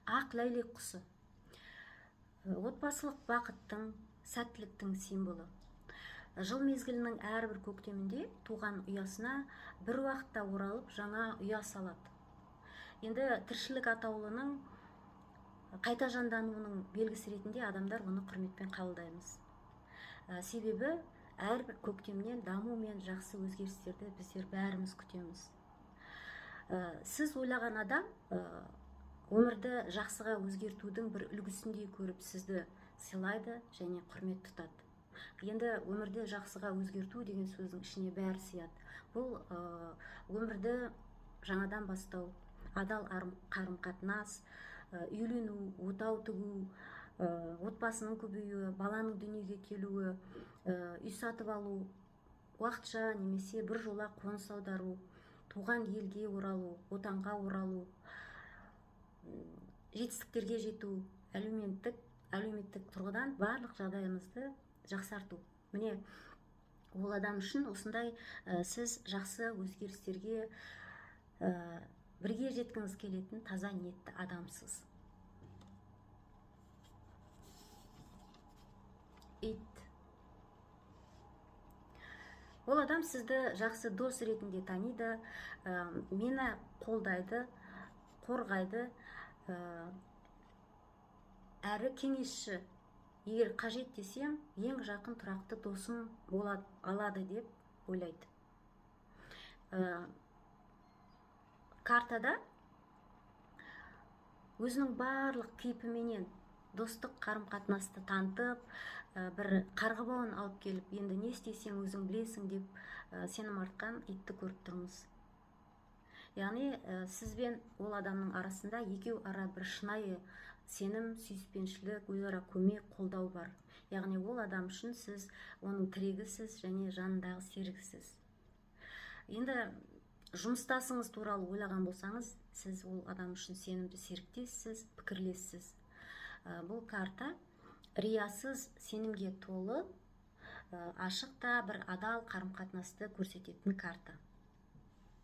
ақ ләйлек құсы. Отбасылық бақыттың, сәттіліктің символы. Жыл мезгілінің әрбір көктемінде туған ұясына бір уақытта оралып жаңа ұя салады. Енді тіршілік атаулының қайта жандануының белгісі ретінде адамдар оны құрметпен қабылдаймыз. Себебі әрбір көктемнен даму мен жақсы өзгерістерді біздер бәріміз күтеміз. Сіз ойлаған адам өмірді жақсыға өзгертудің бір үлгісіндей көріп сізді сыйлайды және құрмет тұтады. Енді өмірді жақсыға өзгерту деген сөздің ішіне бәрі сыяды. Бұл өмірді жаңадан бастау, адал қарым-қатынас, үйлену, отау тігу, отбасының көбеюі, баланың дүниеге келуі, үй сатып алу, уақытша немесе бір жола қоныс аудару, туған елге оралу, отанға оралу, жетістіктерге жету, әлеуметтік тұрғыдан барлық жағдайымызды жақсарту. Міне, ол адам үшін осындай сіз жақсы өзгерістерге бірге жеткіңіз келетін таза ниетті адамсыз. Ит. Ол адам сізді жақсы дос ретінде таниды, мені қолдайды, қорғайды, әрі кеңесші. Егер қажет десем, ең жақын тұрақты досым алады деп ойлайды. Картада өзінің барлық кейпіменен достық қарым-қатынасты танытып, бір қарғыбауын алып келіп, енді не істесең өзің білесің деп сенім артқан итті көріп тұрмыз. Яғни сізбен ол адамның арасында екеу ара бір шынайы сенім, сүйіспеншілік, өзара көмек, қолдау бар. Яғни ол адам үшін сіз оның тірегісіз және жанындағы серігісіз. Енді жұмыстасыңыз туралы ойлаған болсаңыз, сіз ол адам үшін сенімді серіктессіз, пікірлессіз. Бұл карта риясыз сенімге толы, ашық та бір адал қарым-қатынасты көрсететін карта.